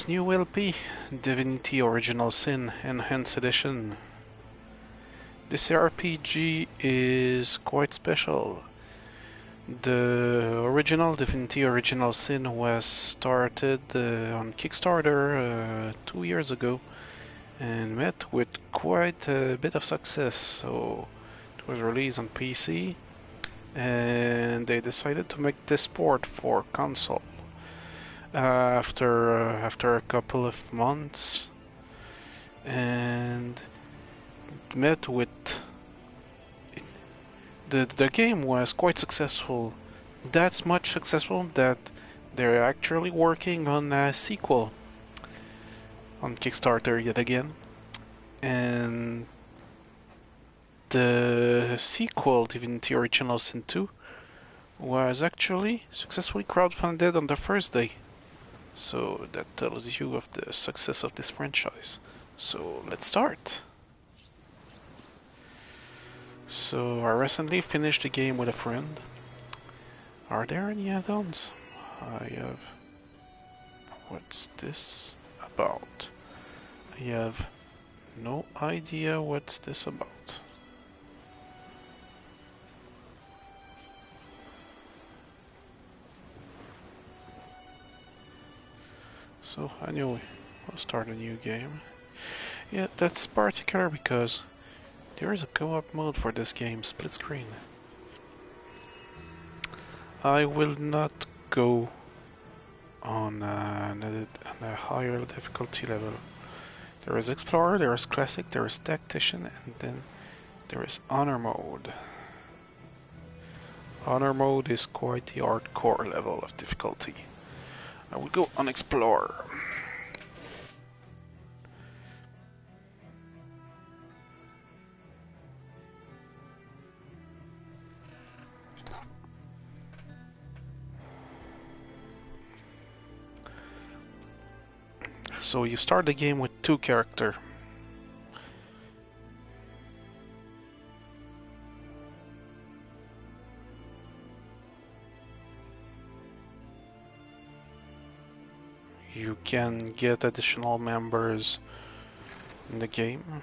new LP, Divinity Original Sin Enhanced Edition. This RPG is quite special. The original Divinity Original Sin was started on Kickstarter 2 years ago and met with quite a bit of success. So it was released on PC and they decided to make this port for console. After a couple of months, and met with the game was quite successful. That's much successful that they're actually working on a sequel on Kickstarter yet again, and the sequel, Divinity Original Sin 2, was actually successfully crowdfunded on the first day. So that tells you of the success of this franchise. So let's start. So I recently finished the game with a friend. Are there any add-ons? I have... What's this about? I have no idea what's this about. So anyway, I'll start a new game. Yeah, that's particular because there is a co-op mode for this game, split screen. I will not go on a higher difficulty level. There is Explorer, there is Classic, there is Tactician, and then there is Honor mode. Honor mode is quite the hardcore level of difficulty. I will go on Explorer. So you start the game with 2 characters. You can get additional members in the game.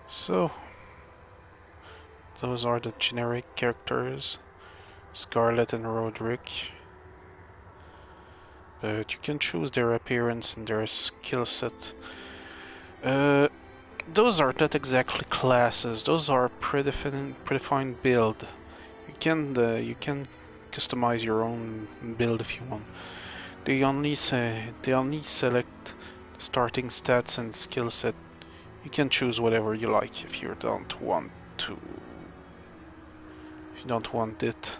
So those are the generic characters, Scarlet and Roderick. But you can choose their appearance and their skill set. Those are not exactly classes. Those are predefined build. You can customize your own build if you want. They only select the starting stats and skill set. You can choose whatever you like if you don't want to. If you don't want it.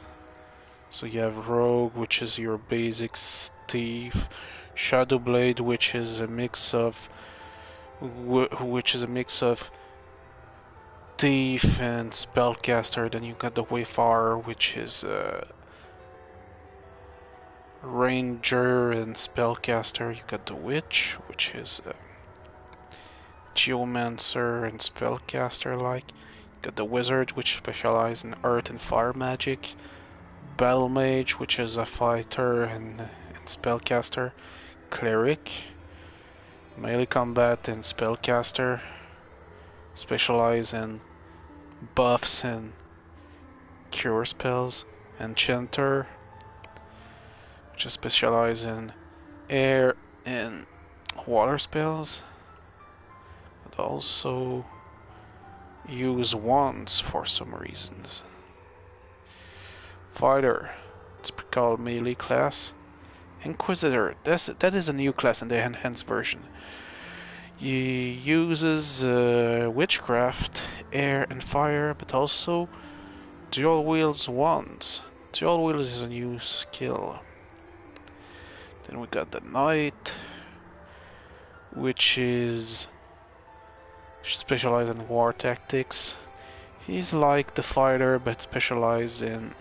So you have Rogue, which is your basic thief. Shadowblade, which is a mix of thief and spellcaster. Then you got the Wayfarer, which is ranger and spellcaster. You got the Witch, which is geomancer and spellcaster like. You got the Wizard, which specializes in earth and fire magic. Battle Mage, which is a fighter and spellcaster. Cleric, melee combat and spellcaster, specialize in buffs and cure spells. Enchanter, which is specialized in air and water spells, but also use wands for some reasons. Fighter, it's called melee class. Inquisitor, that is a new class in the enhanced version. He uses witchcraft, air and fire, but also dual wields wands. Dual wields is a new skill. Then we got the Knight, which is specialized in war tactics. He's like the fighter, but specialized in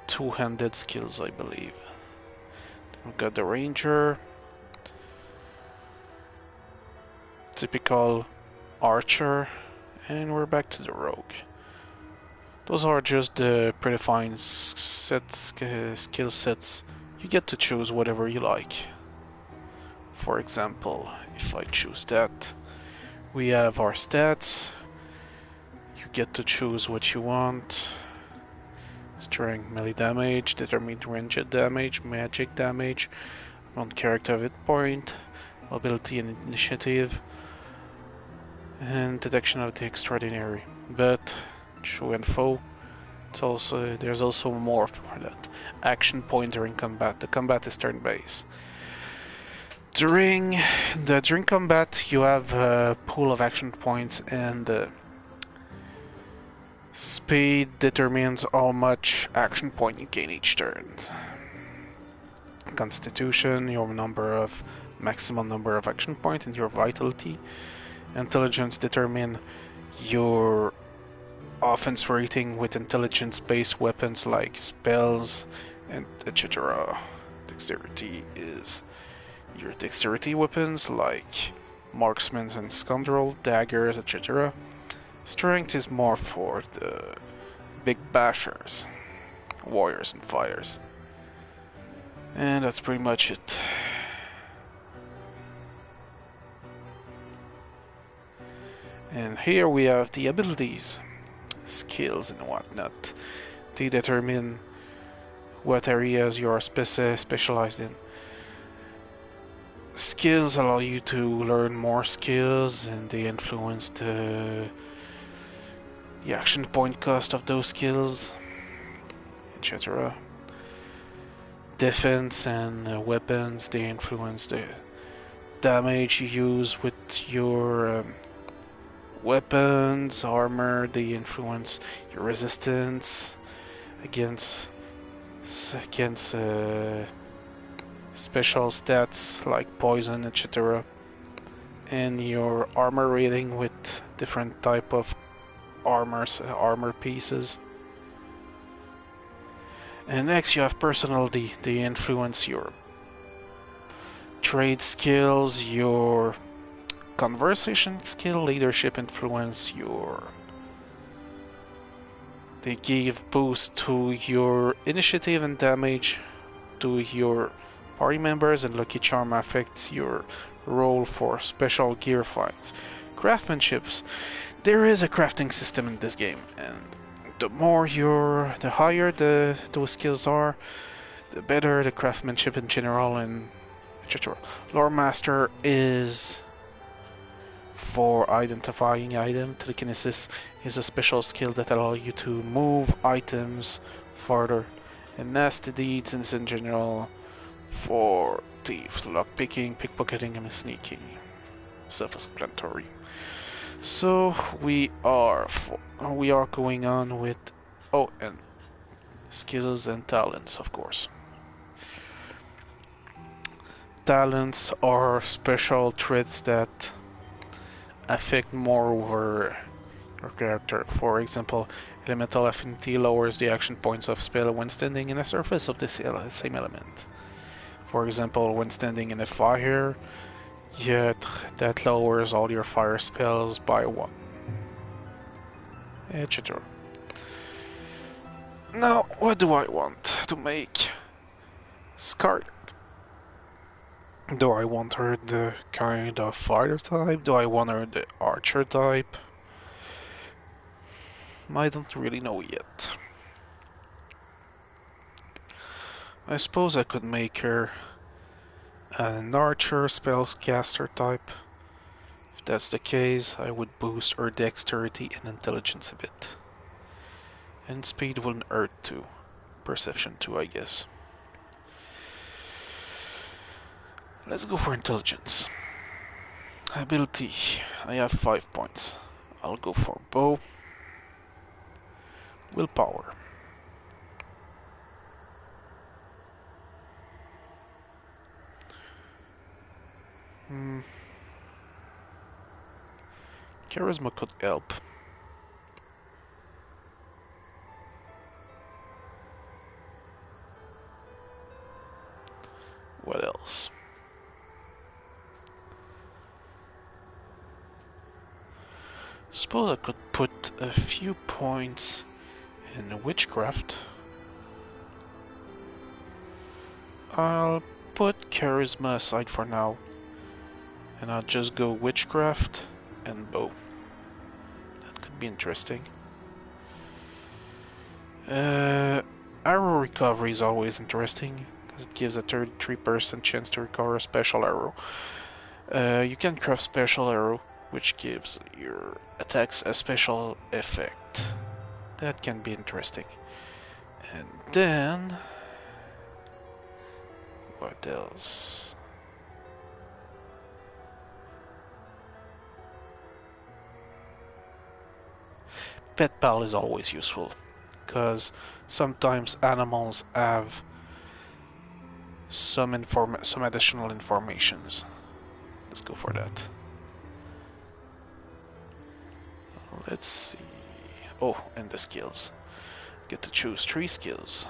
two-handed skills, I believe. Then we've got the Ranger, typical archer, and we're back to the Rogue. Those are just the predefined skill sets. You get to choose whatever you like. For example, if I choose that, we have our stats. You get to choose what you want. Strength, melee damage, determined ranged damage, magic damage, one character hit point, mobility and initiative, and detection of the extraordinary. But show info. There's also more for that. Action point during combat. The combat is turn-based. During combat, you have a pool of action points, and speed determines how much action point you gain each turn. Constitution, your maximum number of action points, and your vitality. Intelligence determine your offense rating with intelligence-based weapons like spells and etc. Dexterity is your dexterity weapons like marksmen and scoundrel, daggers, etc. Strength is more for the big bashers, warriors and fighters. And that's pretty much it. And here we have the abilities, skills and whatnot. They determine what areas you are specialized in. Skills allow you to learn more skills, and they influence the action point cost of those skills, etc. Defense and weapons, they influence the damage you use with your weapons. Armor, they influence your resistance against special stats like poison, etc. And your armor rating with different type of armor pieces. And next you have personality. They influence your trade skills, your conversation skill, leadership influence your... They give boost to your initiative and damage to your party members, and lucky charm affects your roll for special gear fights. Craftsmanships. There is a crafting system in this game, and the higher those skills are, the better the craftsmanship in general, and etc. Lore Master is for identifying item. Telekinesis is a special skill that allows you to move items farther. And Nasty Deeds is in general for thieves, lockpicking, pickpocketing, and sneaking. Self-explanatory. So we are going on with and skills and talents, of course. Talents are special traits that affect more over your character. For example, elemental affinity lowers the action points of spell when standing in a surface of the same element. For example, when standing in a fire, yet that lowers all your fire spells by 1, etc. Now, what do I want to make Scarlet? Do I want her the kind of fighter type? Do I want her the archer type? I don't really know yet. I suppose I could make her an archer spellcaster type. If that's the case, I would boost her dexterity and intelligence a bit. And speed will hurt too. Perception too, I guess. Let's go for intelligence. Ability. I have 5 points. I'll go for bow. Willpower. Charisma could help. What else? Suppose I could put a few points In witchcraft, I'll put charisma aside for now, and I'll just go witchcraft and bow. That could be interesting. Arrow recovery is always interesting, because it gives a 33% chance to recover a special arrow. You can craft special arrow, which gives your attacks a special effect. That can be interesting. And then... what else? Pet pal is always useful, because sometimes animals have some additional informations. Let's go for that. Let's see. Oh, and the skills. Get to choose 3 skills.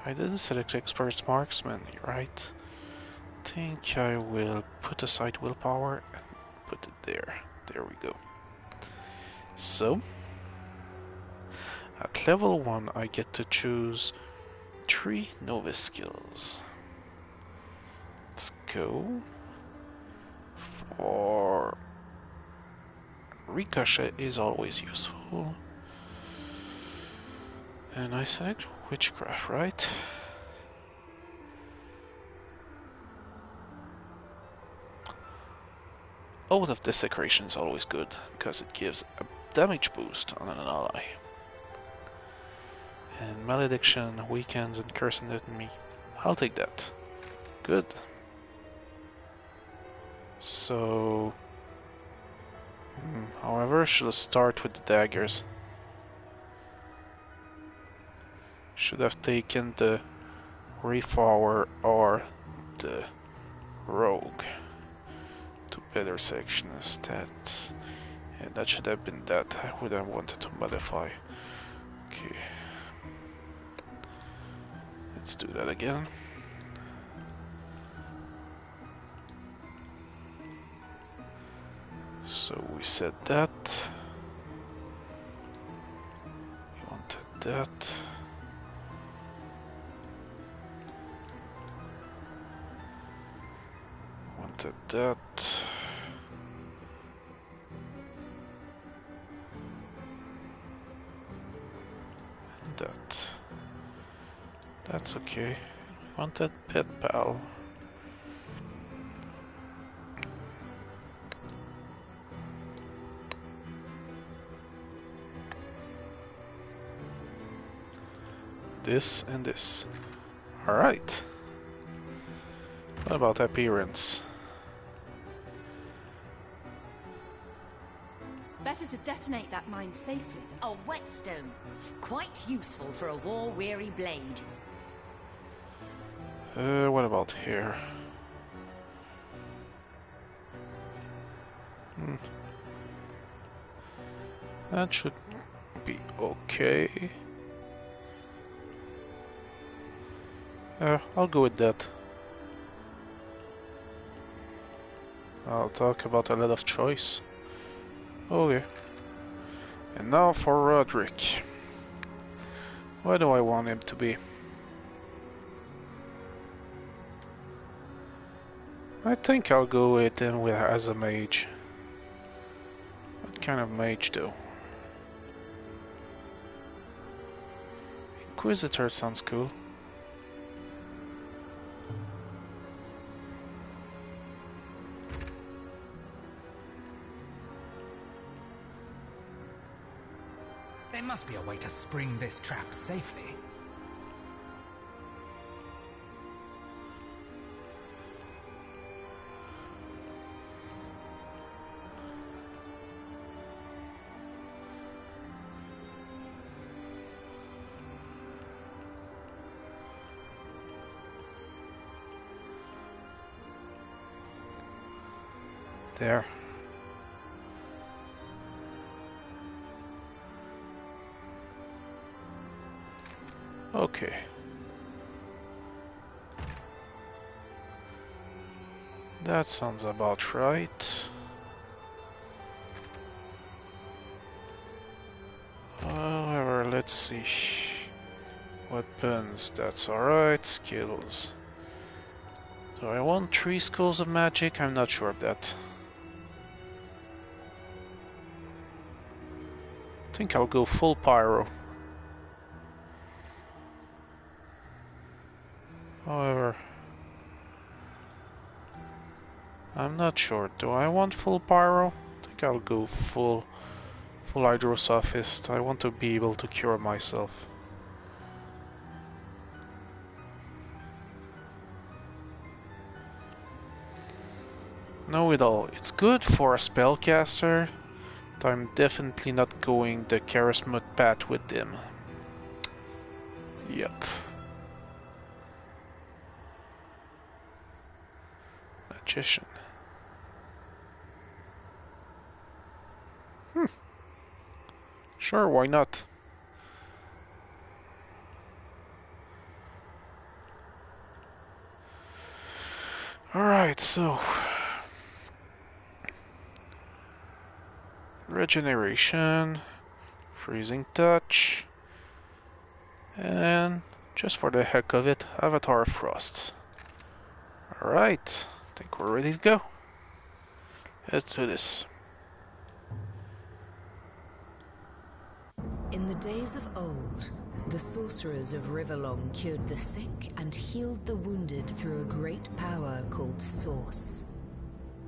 I didn't select Expert's Marksman, right? Think I will put aside willpower and put it there. There we go. So, at level 1 I get to choose 3 novice skills. Let's go for Ricochet is always useful. And I select Witchcraft, right? Oath of Desecration is always good, because it gives a damage boost on an ally. And Malediction weakens and cursing enemy. I'll take that. Good. So... however, should I start with the daggers? Should have taken the Reformer or the Rogue to better section stats. And that should have been that. I would have wanted to modify. Okay. Let's do that again. So we said that. We wanted that. Wanted that. And that. That's okay. We wanted Pet Pal. This and this. Alright. What about appearance? Better to detonate that mine safely than... A whetstone. Quite useful for a war-weary blade. What about here? That should be okay. I'll go with that. I'll talk about a lot of choice. Okay. And now for Roderick. Where do I want him to be? I think I'll go with him as a mage. What kind of mage though? Inquisitor sounds cool. There must be a way to spring this trap safely. There. Okay. That sounds about right. However, let's see. Weapons, that's alright. Skills. Do I want 3 schools of magic? I'm not sure of that. I think I'll go full pyro. However, I'm not sure. Do I want full pyro? I think I'll go full hydrosophist. I want to be able to cure myself. Know it all. It's good for a spellcaster, but I'm definitely not going the charisma path with them. Yep. Magician. Sure, why not? Alright, so... Regeneration, Freezing Touch, and just for the heck of it, Avatar Frost. Alright, I think we're ready to go. Let's do this. In the days of old, the sorcerers of Riverlong cured the sick and healed the wounded through a great power called Source.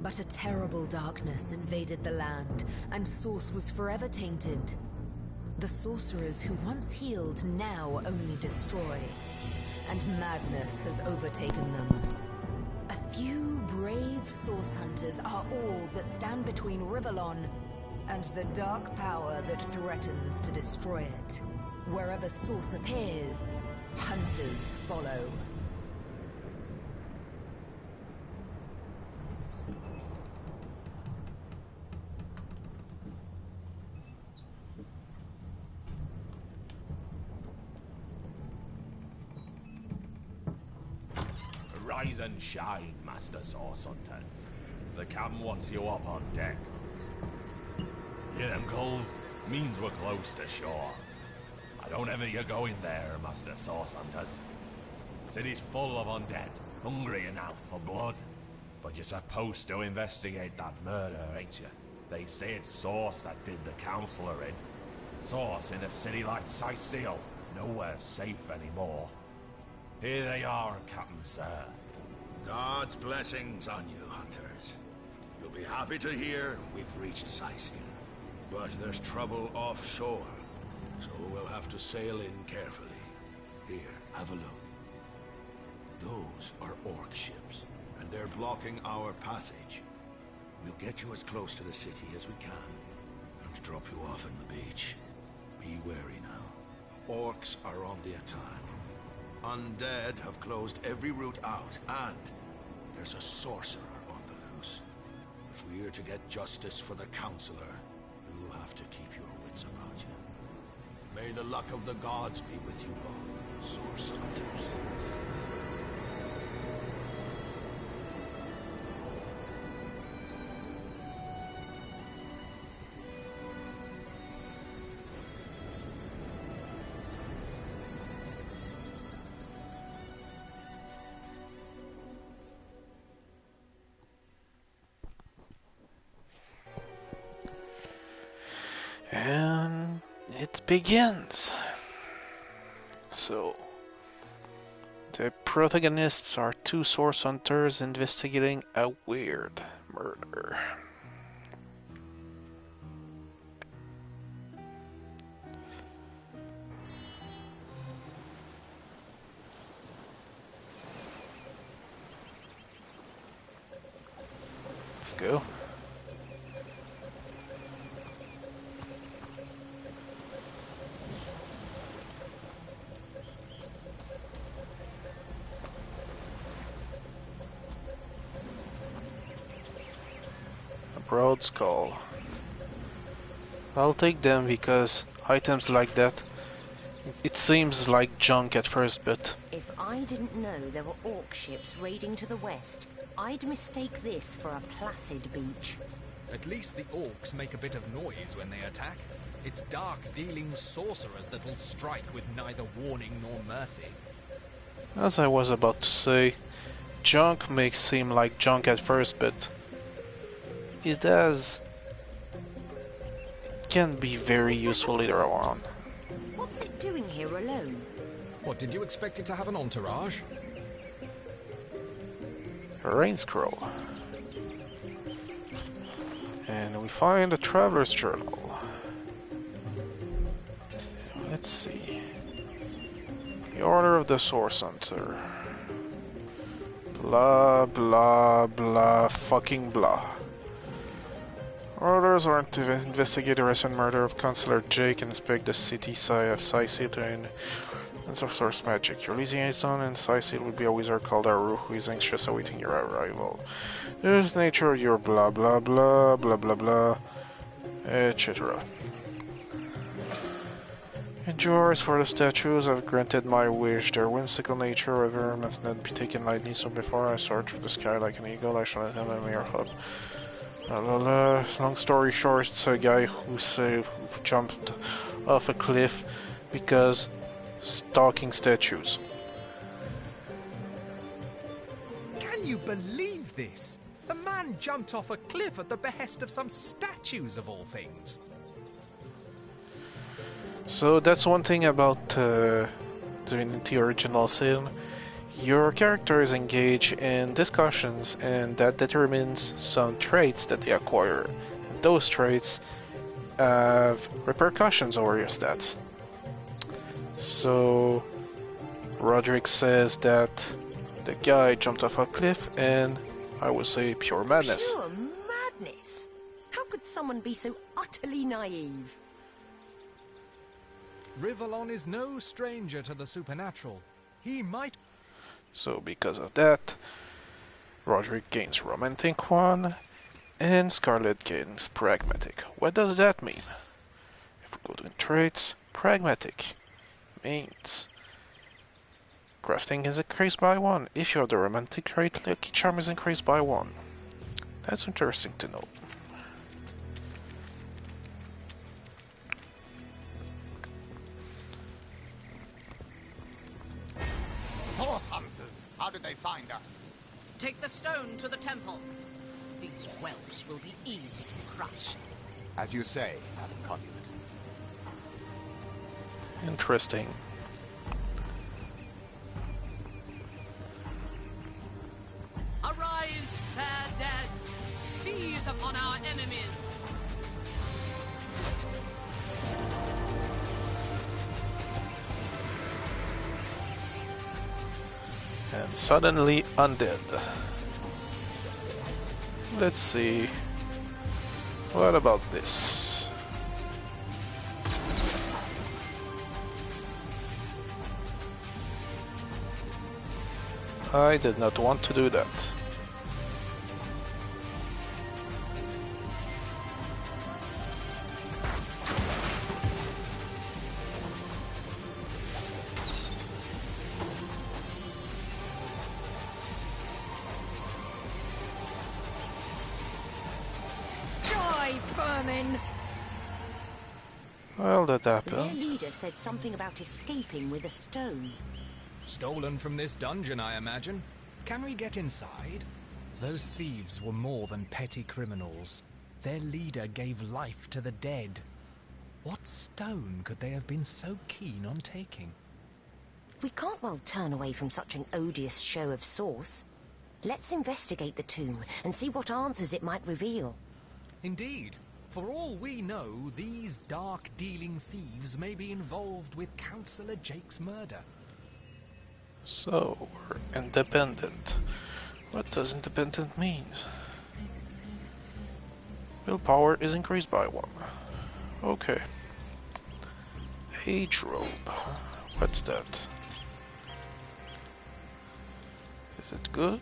But a terrible darkness invaded the land, and Source was forever tainted. The sorcerers who once healed now only destroy, and madness has overtaken them. A few brave Source hunters are all that stand between Riverlon and the dark power that threatens to destroy it. Wherever Source appears, hunters follow. Rise and shine, Master Source Hunters. The captain wants you up on deck. Hear them calls? Means we're close to shore. I don't ever you go in there, Master Source Hunters. City's full of undead, hungry enough for blood. But you're supposed to investigate that murder, ain't you? They say it's Source that did the Counselor in. Source in a city like Sicil, nowhere safe anymore. Here they are, Captain Sir. God's blessings on you, hunters. You'll be happy to hear we've reached Sicil. But there's trouble offshore, so we'll have to sail in carefully. Here, have a look. Those are orc ships, and they're blocking our passage. We'll get you as close to the city as we can, and drop you off on the beach. Be wary now. Orcs are on the attack. Undead have closed every route out, and there's a sorcerer on the loose. If we're to get justice for the Counselor, you'll have to keep your wits about you. May the luck of the gods be with you both, Source Hunters. And it begins. So, the protagonists are 2 source hunters investigating a weird murder. Let's go. Broad skull. I'll take them because items like that, it seems like junk at first, but If I didn't know there were orc ships raiding to the west, I'd mistake this for a placid beach. At least the orcs make a bit of noise when they attack. It's dark-dealing sorcerers that'll strike with neither warning nor mercy. As I was about to say, junk may seem like junk at first, but it can be very useful later on. What's it doing here alone? What, did you expect it to have an entourage? A rain scroll. And we find a traveler's journal. Let's see. The Order of the Source Hunter. Blah, blah, blah, fucking blah. Orders are to investigate the recent murder of Councillor Jake and inspect the city of Sycil and of source magic. Your liaison in Sycil will be a wizard called Aru who is anxious awaiting your arrival. The nature of your blah blah blah blah blah blah, etc. Endures for the statues have granted my wish. Their whimsical nature, however, must not be taken lightly, so before I soar through the sky like an eagle, I shall not have a mere hope. Long story short, it's a guy who jumped off a cliff because stalking statues. Can you believe this? The man jumped off a cliff at the behest of some statues of all things. So that's one thing about Divinity Original Sin. Your character is engaged in discussions, and that determines some traits that they acquire. And those traits have repercussions over your stats. So Roderick says that the guy jumped off a cliff, and I would say pure madness. Pure madness? How could someone be so utterly naive? Rivellon is no stranger to the supernatural. He might... So because of that, Roderick gains Romantic 1, and Scarlet gains Pragmatic. What does that mean? If we go to traits, Pragmatic means crafting is increased by 1. If you have the Romantic trait, Lucky Charm is increased by 1. That's interesting to know. Source hunters! How did they find us? Take the stone to the temple. These whelps will be easy to crush. As you say, Madam Conduit. Interesting. Arise, fair dead! Seize upon our enemies! And suddenly undead. Let's see. What about this? I did not want to do that. Well, that Their happened. leader said something about escaping with a stone. Stolen from this dungeon, I imagine. Can we get inside? Those thieves were more than petty criminals. Their leader gave life to the dead. What stone could they have been so keen on taking? We can't well turn away from such an odious show of source. Let's investigate the tomb and see what answers it might reveal. Indeed. For all we know, these dark-dealing thieves may be involved with Councillor Jake's murder. So, we're independent. What does independent means? Willpower is increased by 1. Okay. Age robe. What's that? Is it good?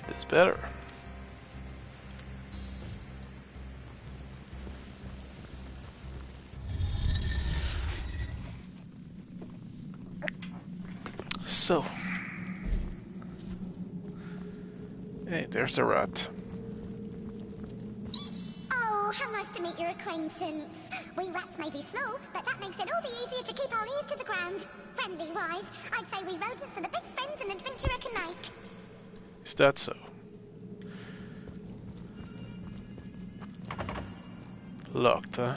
It is better. So, Hey, there's a rat. Oh, how nice to meet your acquaintance. We rats may be slow, but that makes it all the easier to keep our ears to the ground. Friendly-wise, I'd say we rodents are the best friends an adventurer can make. Is that so? Locked, huh?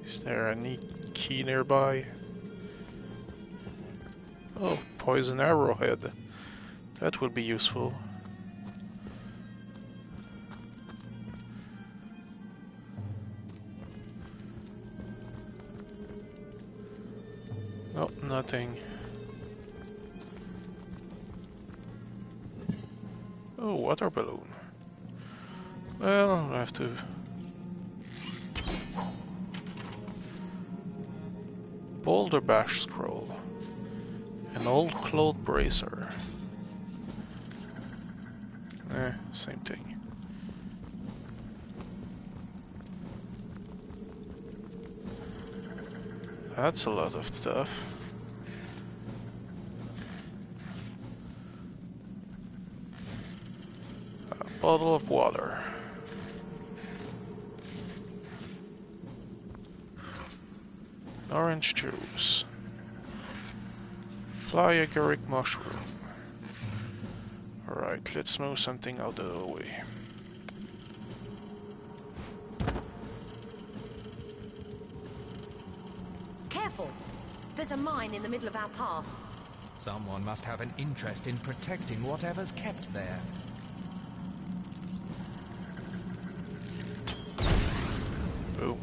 Is there any key nearby? Oh, poison arrowhead. That would be useful. Oh, nothing. Oh, water balloon. Well, I'll have to... Boulder bash scroll. An old cloth bracer. Same thing. That's a lot of stuff. A bottle of water. Orange juice. Fly agaric mushroom. Alright, let's move something out of the way. Careful! There's a mine in the middle of our path. Someone must have an interest in protecting whatever's kept there. Boom.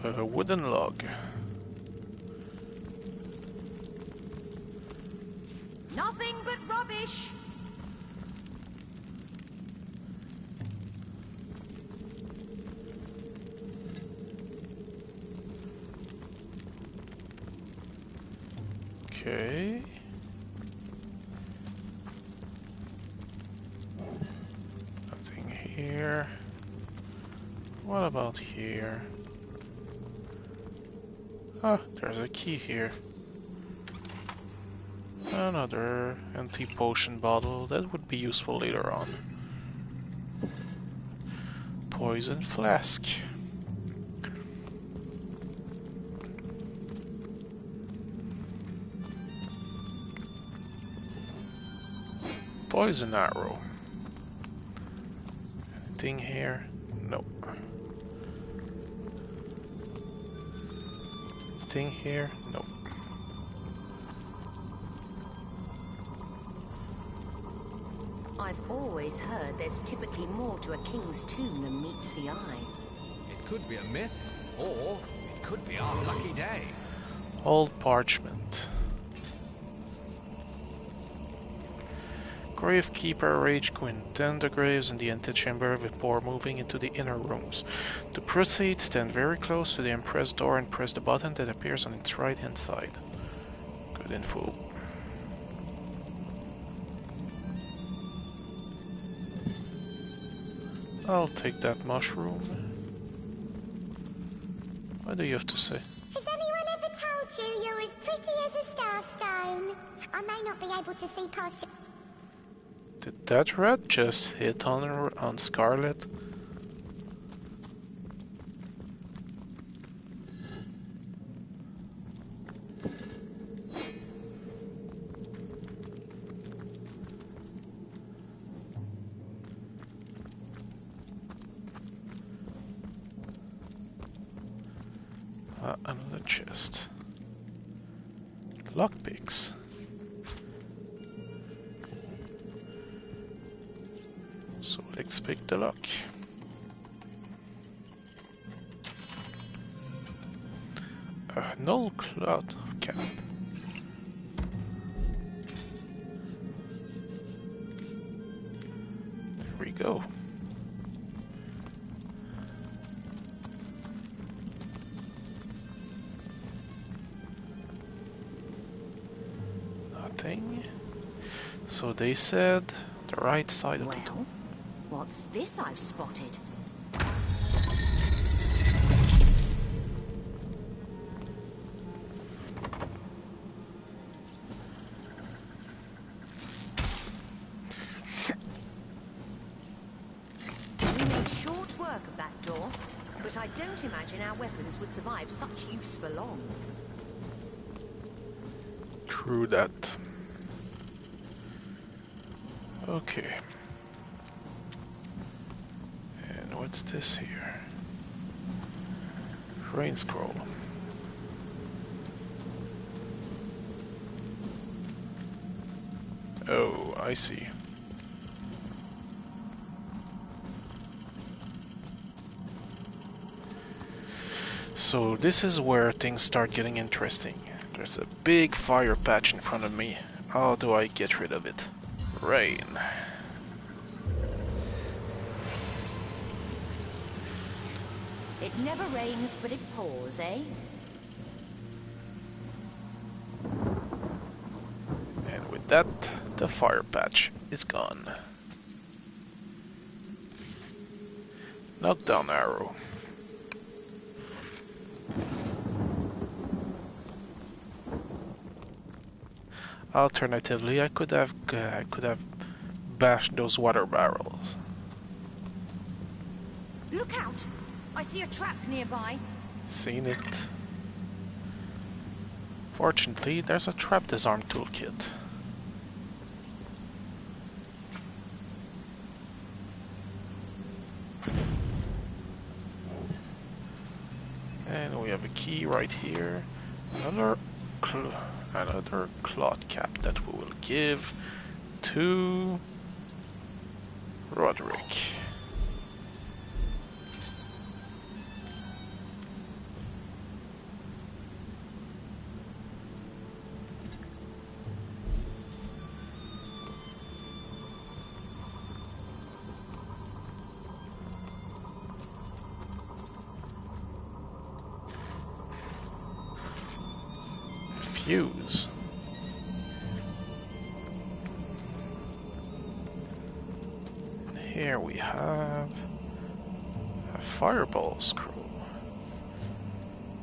A wooden log. Nothing but rubbish! Okay. Nothing here. What about here? Ah, there's a key here. Another empty potion bottle. That would be useful later on. Poison flask. Poison arrow. Anything here? No. Anything here? No. I've always heard there's typically more to a king's tomb than meets the eye. It could be a myth, or it could be our lucky day. Old parchment. Gravekeeper Rage Quinn. Tend the graves in the antechamber before moving into the inner rooms. To proceed, stand very close to the impressed door and press the button that appears on its right hand side. Good info. I'll take that mushroom. What do you have to say? Has anyone ever told you you're as pretty as a starstone? I may not be able to see past your... Did that rat just hit on Scarlet? Another chest. Lockpicks. So let's pick the lock. Null cloud cap. There we go. Nothing. So they said the right side of the door. What's this I've spotted? but I don't imagine our weapons would survive such use for long. True that. Okay. And what's this here? Rain scroll. Oh, I see. So this is where things start getting interesting. There's a big fire patch in front of me. How do I get rid of it? Rain. It never rains, but it pours, eh? And with that, the fire patch is gone. Knockdown arrow. Alternatively, I could have bashed those water barrels. Look out! I see a trap nearby. Seen it. Fortunately, there's a trap disarm toolkit. And we have a key right here. Another cloth cap that we will give to Roderick. Fuse. And here we have a fireball screw.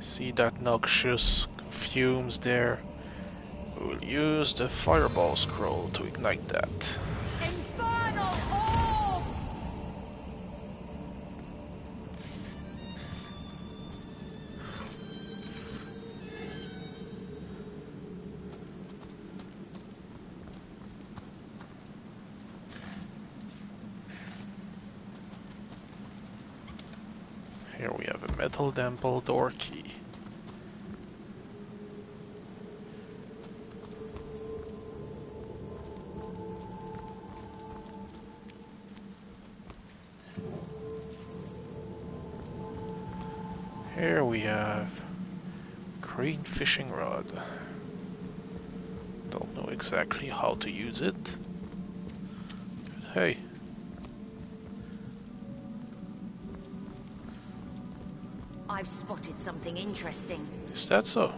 See that noxious fumes there? We'll use the fireball scroll to ignite that. Infernal orb! Here we have a metal temple door key. Here we have green fishing rod. Don't know exactly how to use it. But hey. I've spotted something interesting. Is that so?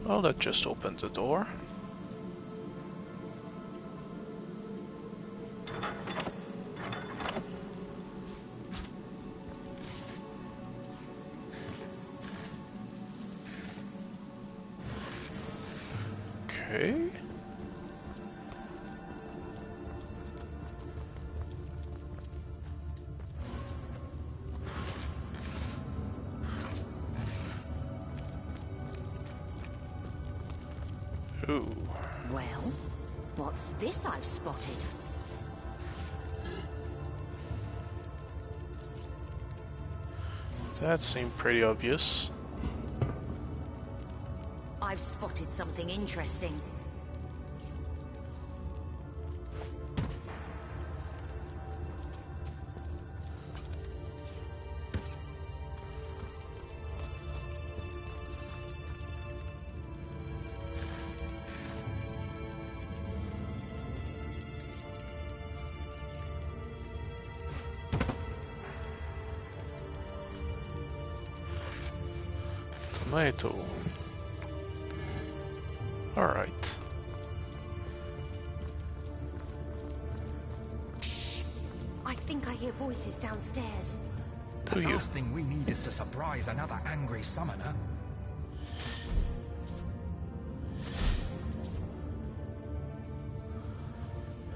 Well, that just opened the door. Okay. Ooh. Well, what's this I've spotted? That seemed pretty obvious. I've spotted something interesting. Tomato. Alright. I think I hear voices downstairs. The last thing we need is to surprise another angry summoner.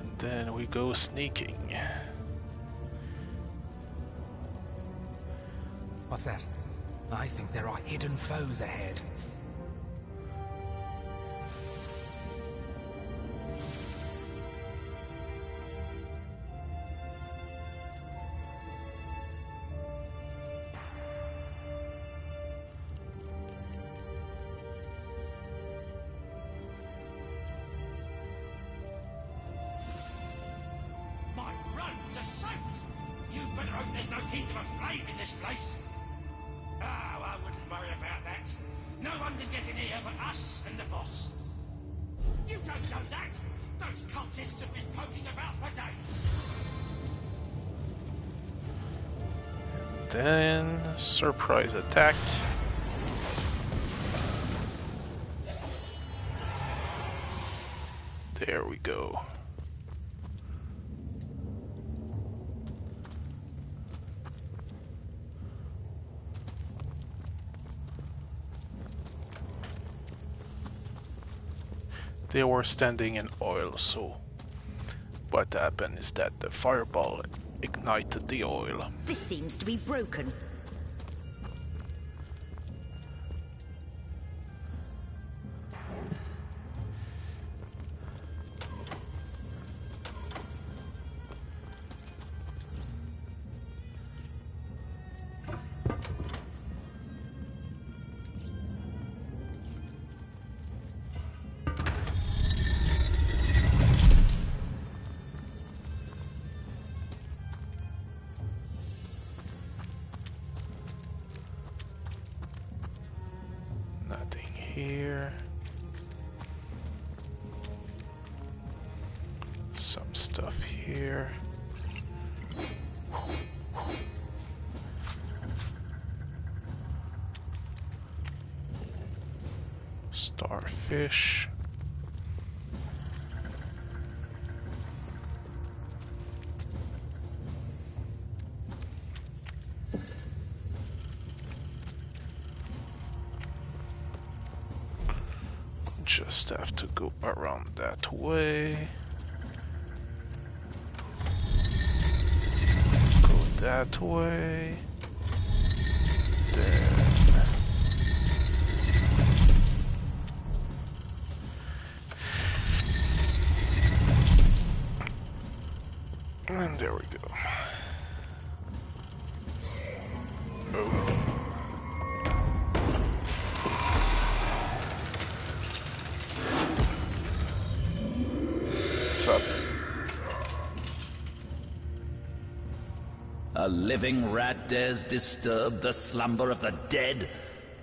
And then we go sneaking. What's that? I think there are hidden foes ahead. My roads are soaked! You better hope there's no hint of a flame in this place. Oh, I wouldn't worry about that. No one can get in here but us and the boss. You don't know that! Those cultists have been poking about for days. Then surprise attack. There we go. They were standing in oil, so what happened is that the fireball ignited the oil. This seems to be broken. Nothing here. Some stuff here. Starfish. Just have to go around that way. Go that way. Then and there we go. Oh. What's up? A living rat dares disturb the slumber of the dead?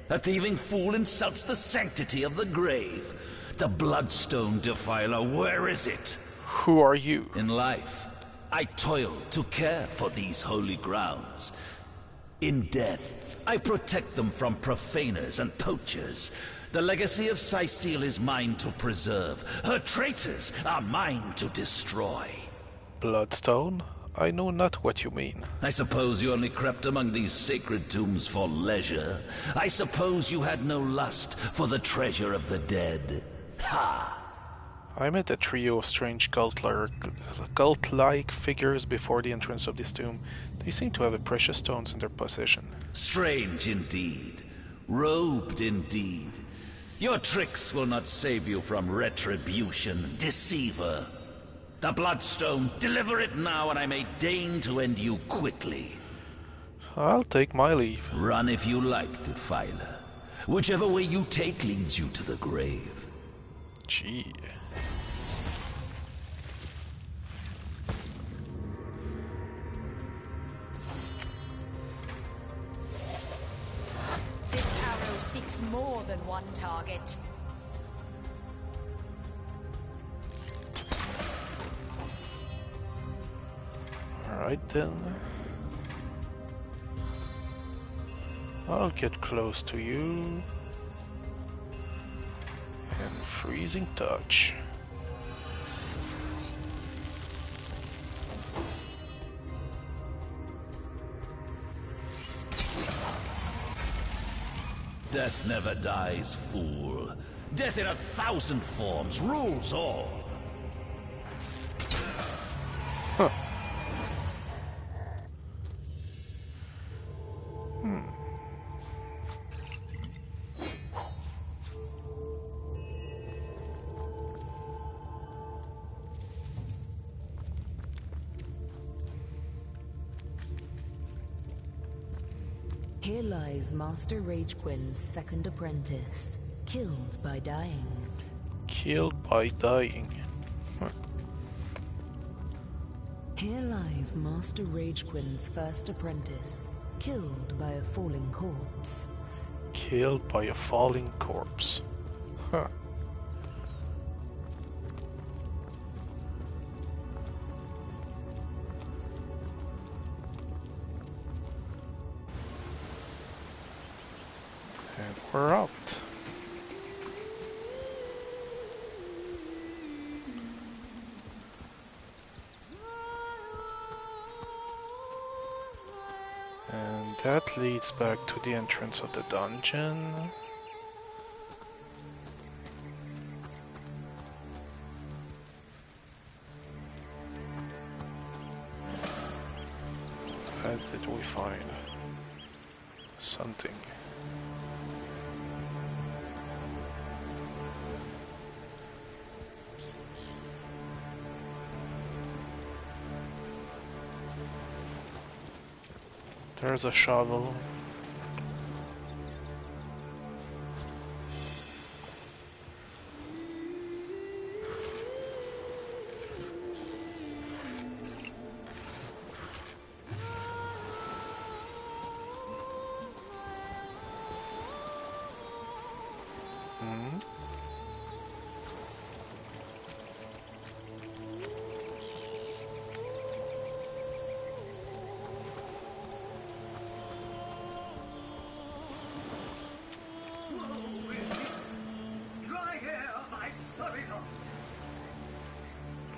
A thieving fool insults the sanctity of the grave. The bloodstone defiler, where is it? Who are you? In life, I toil to care for these holy grounds. In death, I protect them from profaners and poachers. The legacy of Cecile is mine to preserve. Her traitors are mine to destroy. Bloodstone? I know not what you mean. I suppose you only crept among these sacred tombs for leisure. I suppose you had no lust for the treasure of the dead. Ha! I met a trio of strange cult-like figures before the entrance of this tomb. They seem to have precious stones in their possession. Strange indeed. Robed indeed. Your tricks will not save you from retribution, deceiver. The Bloodstone, deliver it now and I may deign to end you quickly. I'll take my leave. Run if you like, defiler. Whichever way you take leads you to the grave. Gee. This arrow seeks more than one target. Alright then. I'll get close to you. And freezing touch. Death never dies, fool. Death in 1,000 forms rules all. Huh. Here lies Master Ragequin's second apprentice, killed by dying. Killed by dying. Huh. Here lies Master Ragequin's first apprentice, killed by a falling corpse. Killed by a falling corpse. Huh. And we're out. And that leads back to the entrance of the dungeon. Where did we find something? There's a shovel.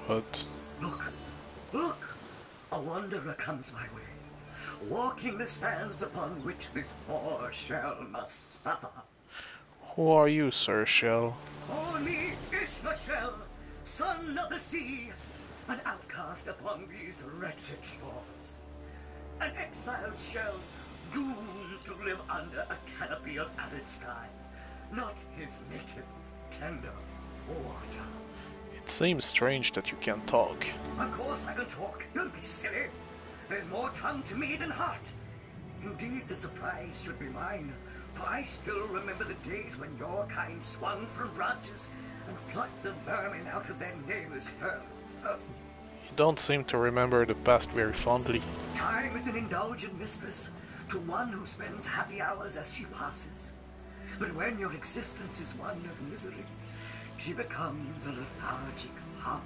But Look! A wanderer comes my way, walking the sands upon which this poor shell must suffer. who are you, Sir Shell? Call me Ishmael, son of the sea, an outcast upon these wretched shores. An exiled shell, doomed to live under a canopy of arid sky, not his native, tender water. It seems strange that you can't talk. Of course I can talk. Don't be silly. There's more tongue to me than heart. Indeed, the surprise should be mine, for I still remember the days when your kind swung from branches and plucked the vermin out of their neighbor's fur. You don't seem to remember the past very fondly. Time is an indulgent mistress to one who spends happy hours as she passes. But when your existence is one of misery, she becomes a lethargic hobby.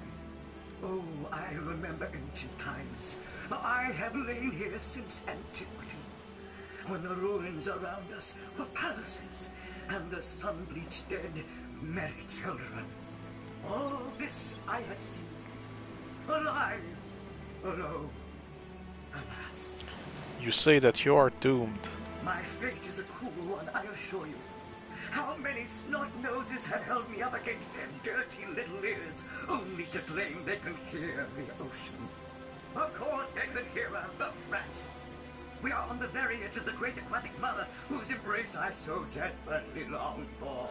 Oh, I remember ancient times, for I have lain here since antiquity, when the ruins around us were palaces, and the sun-bleached dead merry children. All this I have seen, alive, alone, alas. You say that you are doomed. My fate is a cruel one, I assure you. How many snot-noses have held me up against their dirty little ears, only to claim they can hear the ocean? Of course they can hear her, the rats. We are on the very edge of the great aquatic mother, whose embrace I so desperately long for.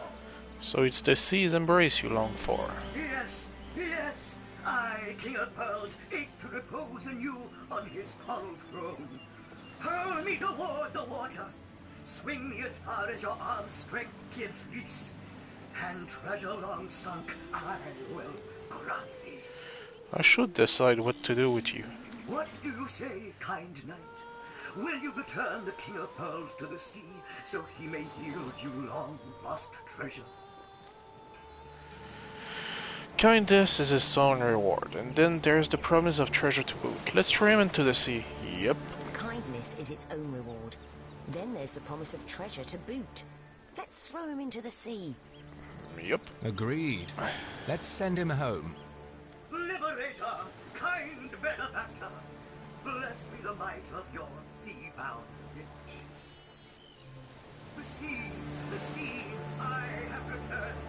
So it's the sea's embrace you long for. Yes, yes, I, King of Pearls, ache to repose anew on his coral throne. Hurl me toward the water. Swing me as far as your arm's strength gives lease, and treasure long sunk I will grant thee. I should decide what to do with you. What do you say, kind knight? Will you return the King of Pearls to the sea, so he may yield you long-lost treasure? Kindness is its own reward, and then there's the promise of treasure to boot. Let's throw him into the sea. Yep. Kindness is its own reward. Then there's the promise of treasure to boot. Let's throw him into the sea. Yep. Agreed. Let's send him home. Liberator, kind benefactor, bless me the might of your sea-bound bitch. The sea, I have returned,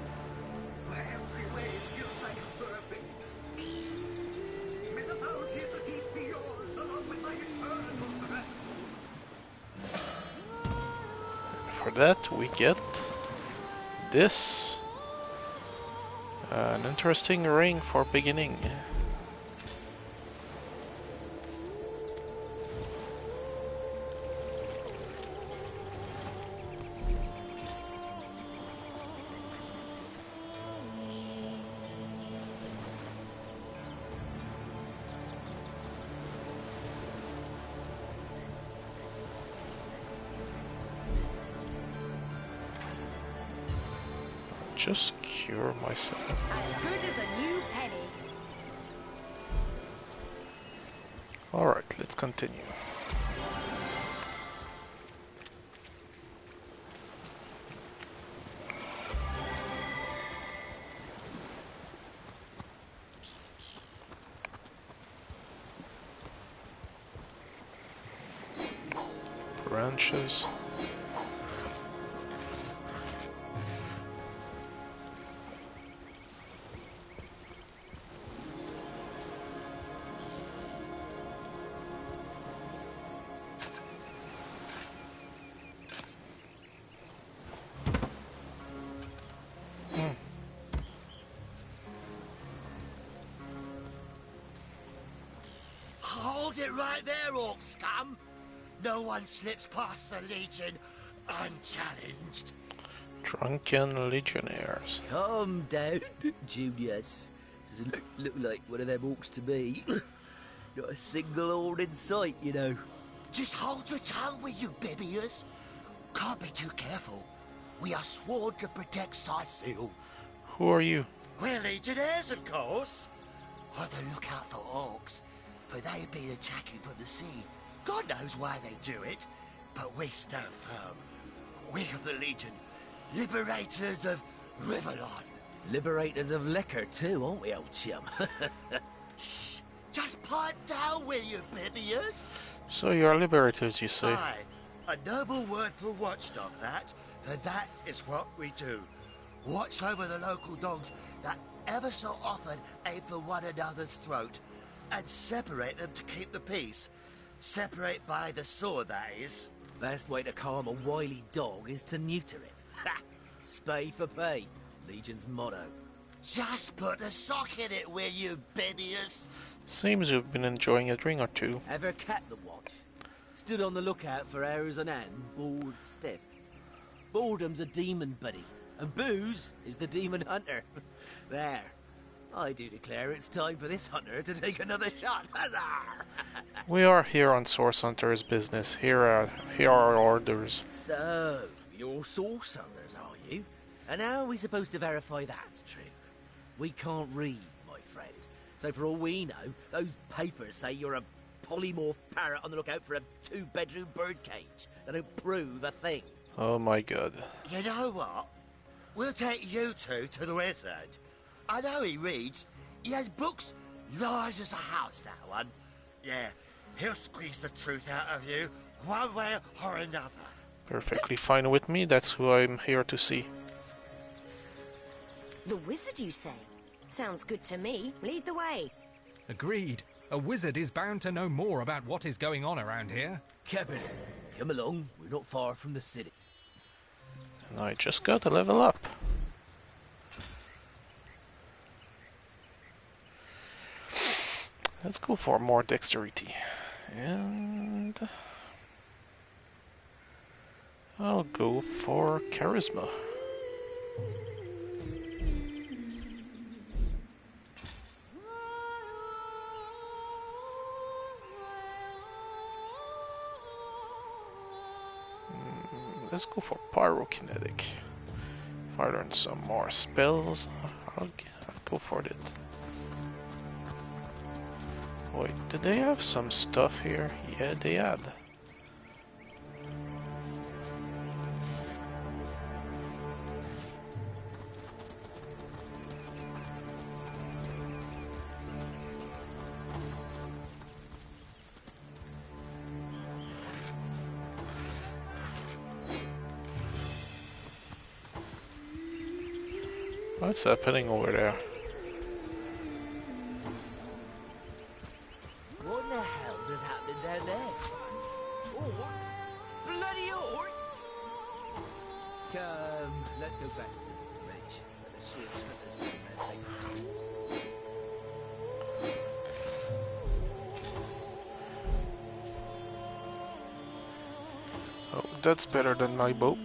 where every wave feels like a bird-babe's. May the bounty of the deep be yours, along with my eternal breath. For that we get this. An interesting ring for beginning. just cure myself. As good as a new penny. Alright, let's continue. Branches. Hold it right there, orc scum! No one slips past the Legion unchallenged. Drunken legionnaires. Calm down, Junius. Doesn't look like one of them orcs to me. Not a single horde in sight, you know. Just hold your tongue with you, Bibius. Can't be too careful. We are sworn to protect Scythiel. Who are you? We're legionnaires, of course. On the lookout for orcs, for they've been attacking from the sea. God knows why they do it, but we stand firm. We of the Legion, liberators of Riverlon. Liberators of liquor too, aren't we, old chum? Shh! Just pipe down, will you, Bibius? So you are liberators, you say? Aye, a noble word for watchdog, that. For that is what we do. Watch over the local dogs that ever so often aim for one another's throat, and separate them to keep the peace. Separate by the sword, that is. Best way to calm a wily dog is to neuter it. Ha! Spay for pay. Legion's motto. Just put a sock in it, will you, Bibius? Seems you've been enjoying a drink or two. Ever kept the watch? Stood on the lookout for hours on end, bored stiff. Boredom's a demon, buddy, and booze is the demon hunter. There. I do declare it's time for this hunter to take another shot. Huzzah! We are here on Source Hunter's business. Here are our orders. So, you're source hunters, are you? And how are we supposed to verify that's true? We can't read, my friend. So for all we know, those papers say you're a polymorph parrot on the lookout for a 2-bedroom birdcage. They don't prove a thing. Oh my god. You know what? We'll take you two to the wizard. I know he reads. He has books large as a house, that one. Yeah, he'll squeeze the truth out of you, one way or another. Perfectly fine with me, that's who I'm here to see. The wizard, you say? Sounds good to me. Lead the way. Agreed. A wizard is bound to know more about what is going on around here. Captain, come along. We're not far from the city. And I just got to level up. Let's go for more dexterity. And I'll go for charisma. Let's go for pyrokinetic. If I learn some more spells, I'll go for it. Wait, did they have some stuff here? Yeah, they had. What's happening over there? What in the hell is happening down there? Orcs? Bloody orcs? Come, let's go back to the bridge. The source hunters bring their things. Oh, that's better than my bow.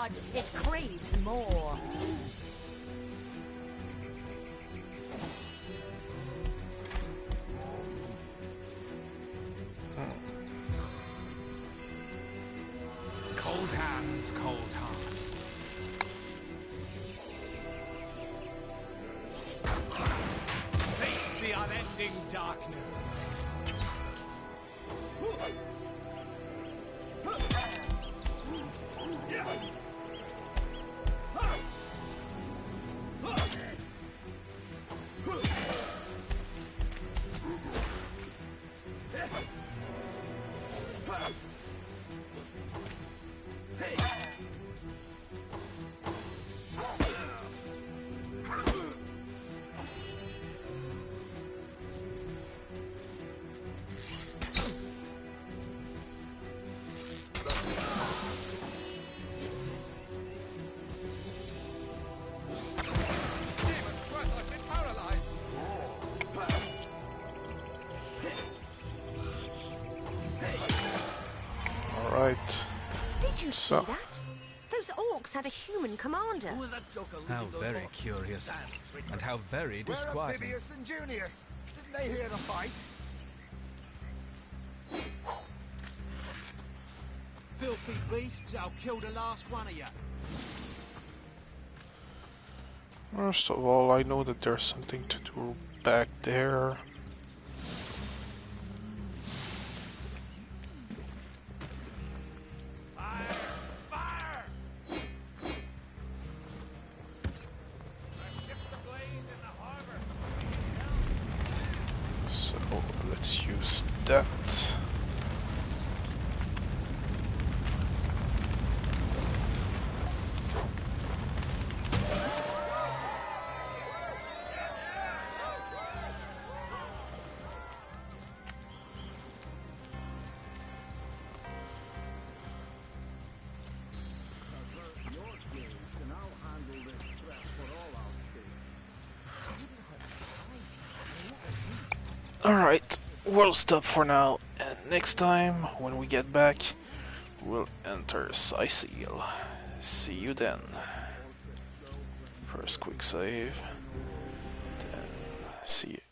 blood, it craves more. Cold hands, cold heart. Face the unending darkness. Alright. Did you So. see that? Those orcs had a human commander. How very curious. And how very disquieting. Where are Bibius and Junius? Didn't they hear the fight? Filthy beasts, I'll kill the last one of you. First of all, I know that there's something to do back there. So let's use that. Alright, we'll stop for now, and next time, when we get back, we'll enter Cyseal. See you then. First quick save, then see you.